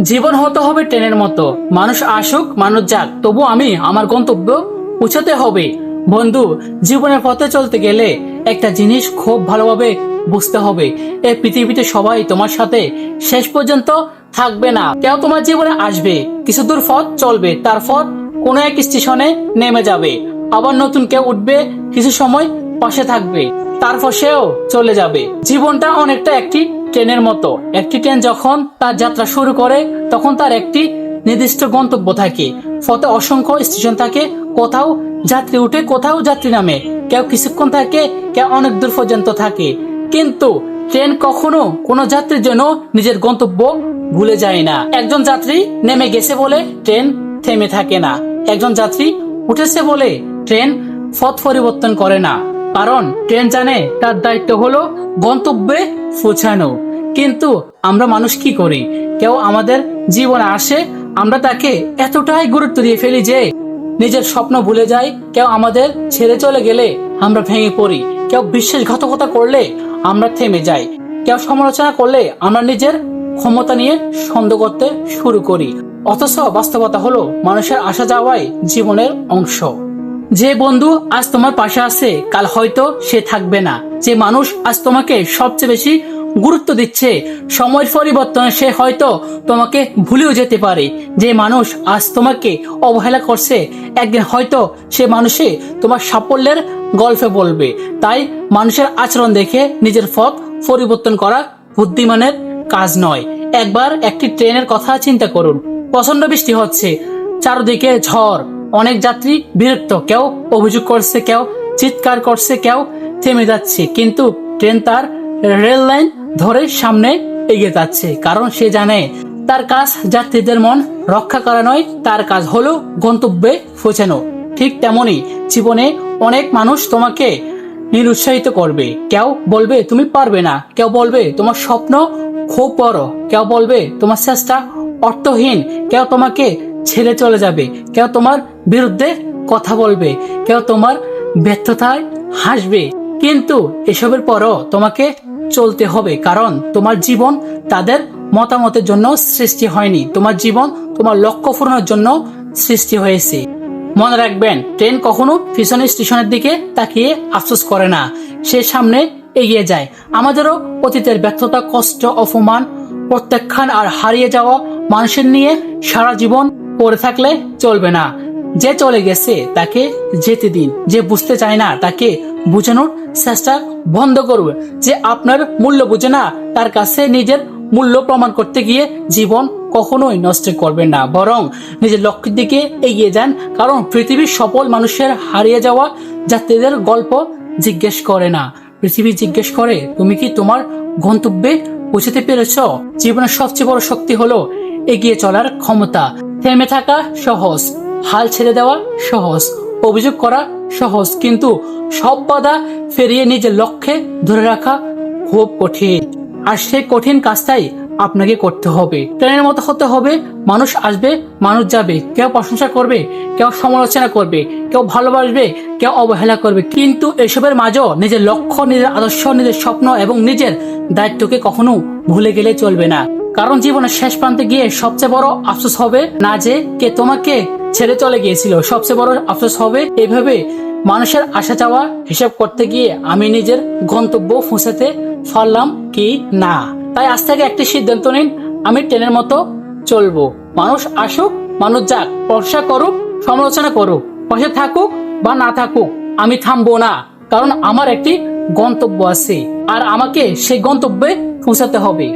জীবন হতে হবে ট্রেনের মতো, মানুষ আসুক মানুষ যাক, তবু আমি আমার গন্তব্য পৌঁছাতে হবে। বন্ধু, জীবনের পথে চলতে গেলে একটা জিনিস খুব ভালোভাবে বুঝতে হবে, এই পৃথিবীতে সবাই তোমার সাথে শেষ পর্যন্ত থাকবে না। কেউ তোমার জীবনে আসবে, কিছু দূর পথ চলবে, তারপর কোনো এক স্টেশনে নেমে যাবে, আবার নতুন কেউ উঠবে, কিছু সময় পাশে থাকবে, তারপর সেও চলে যাবে। জীবনটা অনেকটা একটি ট্রেনের মতো। একটি ট্রেন যখন তার যাত্রা শুরু করে তখন তার একটি নির্দিষ্ট গন্তব্য থাকে। পথে অসংখ্য স্টেশন থাকে, কোথাও যাত্রী উঠে কোথাও যাত্রী নামে, কেউ কিছুক্ষণ থাকে, কেউ অনেক দূর পর্যন্ত থাকে। কিন্তু ট্রেন কখনো কোনো যাত্রীর জন্য নিজের গন্তব্য ভুলে যায় না। একজন যাত্রী নেমে গেছে বলে ট্রেন থেমে থাকে না, একজন যাত্রী উঠেছে বলে ট্রেন পথ পরিবর্তন করে না। কারণ ট্রেন জানে তার দায়িত্ব হলো গন্তব্যে পৌঁছানো। কিন্তু আমরা মানুষ কি করি, কেউ আমাদের জীবনে আসে, আমরা তাকে এতটাই গুরুত্ব দিয়ে ফেলি যে নিজের স্বপ্ন ভুলে যাই। কেউ আমাদের ছেড়ে চলে গেলে আমরা ভেঙে পড়ি, কেউ বিশ্বাসঘাতকতা করলে আমরা থেমে যাই, কেউ সমালোচনা করলে আমরা নিজের ক্ষমতা নিয়ে সন্দেহ করতে শুরু করি। অথচ বাস্তবতা হলো মানুষের আসা যাওয়াই জীবনের অংশ। যে বন্ধু আজ তোমার পাশে আছে কাল হয়তো সে থাকবে না। যে মানুষ আজ তোমাকে সবচেয়ে বেশি গুরুত্ব দিচ্ছে সময়ের পরিবর্তনে সে হয়তো তোমাকে ভুলেও যেতে পারে। যে মানুষ আজ তোমাকে অবহেলা করছে একদিন হয়তো সে মানুষে তোমার সাফল্যের গল্পে বলবে। তাই মানুষের আচরণ দেখে নিজের পথ পরিবর্তন করা বুদ্ধিমানের কাজ নয়। একবার একটি ট্রেনের কথা চিন্তা করুন। প্রচন্ড বৃষ্টি হচ্ছে, চারদিকে ঝড়, অনেক যাত্রী বিরক্ত, কেউ অভিযোগ করছে, কেউ চিৎকার করছে, কেউ থেমে যাচ্ছে, কিন্তু ট্রেন তার রেল লাইন ধরে সামনে এগিয়ে যাচ্ছে। কারণ সে জানে তার কাজ যাত্রীদের মন রক্ষা করা নয়, তার কাজ হলো গন্তব্যে পৌঁছানো। ঠিক তেমনি জীবনে অনেক মানুষ তোমাকে নিরুৎসাহিত করবে। কেউ বলবে তুমি পারবে না, কেউ বলবে তোমার স্বপ্ন খুব বড়, কেউ বলবে তোমার চেষ্টা অর্থহীন, কেউ তোমাকে ছেড়ে চলে যাবে, কেউ তোমার বিরুদ্ধে কথা বলবে, কেউ তোমার ব্যর্থতায় হাসবে। কিন্তু এসবের পরও তোমাকে চলতে হবে, কারণ তোমার জীবন তাদের মতামতের জন্য সৃষ্টি হয়নি, তোমার জীবন তোমার লক্ষ্য পূরণের জন্য সৃষ্টি হয়েছে। মনে রাখবেন, ট্রেন কখনো পিছনের স্টেশনের দিকে তাকিয়ে আফসোস করে না, সে সামনে এগিয়ে যায়। আমাদেরও অতীতের ব্যর্থতা, কষ্ট, অপমান, প্রত্যাখ্যান আর হারিয়ে যাওয়া মানুষের নিয়ে সারা জীবন পড়ে থাকলে চলবে না। যে চলে গেছে তাকে যেতে দিন, যে বুঝতে চায় না তাকে বোঝানোর চেষ্টা বন্ধ করবে। যে আপনার মূল্য বুঝে না তার কাছে নিজের মূল্য প্রমাণ করতে গিয়ে জীবন কখনোই নষ্ট করবেন না, বরং নিজের লক্ষ্যের দিকে এগিয়ে যান। কারণ পৃথিবীর সফল মানুষের হারিয়ে যাওয়া যাত্রীদের গল্প জিজ্ঞেস করে না, পৃথিবী জিজ্ঞেস করে তুমি কি তোমার গন্তব্যে পৌঁছাতে পেরেছ। জীবনের সবচেয়ে বড় শক্তি হলো এগিয়ে চলার ক্ষমতা। থেমে থাকা সহজ, হাল ছেড়ে দেওয়া সহজ, অভিযোগ করা সহজ, কিন্তু সব বাধা ফেরিয়ে নিজের লক্ষ্যে ধরে রাখা খুব কঠিন। আর সেই কঠিন কাজটাই আপনাকে করতে হবে। ট্রেনের মতো হতে হবে। মানুষ আসবে, মানুষ যাবে, কেউ প্রশংসা করবে, কেউ সমালোচনা করবে, কেউ ভালোবাসবে, কেউ অবহেলা করবে, কিন্তু এসবের মাঝেও নিজের লক্ষ্য, নিজের আদর্শ, নিজের স্বপ্ন এবং নিজের দায়িত্বকে কখনো ভুলে গেলে চলবে না। কারণ জীবনের শেষ প্রান্তে গিয়ে সবচেয়ে বড় আফসোস হবে না যে কে তোমাকে ছেড়ে চলে গিয়েছিল, সবচেয়ে বড় আফসোস হবে এভাবে মানুষের আসা যাওয়া হিসাব করতে গিয়ে আমি নিজের গন্তব্য পৌঁছাতে পারলাম কি না। তাই আজ থেকে একটি সিদ্ধান্ত নিন, আমি ট্রেনের মতো চলবো। মানুষ আসুক মানুষ যাক, প্রশংসা করুক সমালোচনা করুক, পাশে থাকুক বা না থাকুক, আমি থামবো না। কারণ আমার একটি গন্তব্য আছে আর আমাকে সেই গন্তব্যে পৌঁছাতে হবে।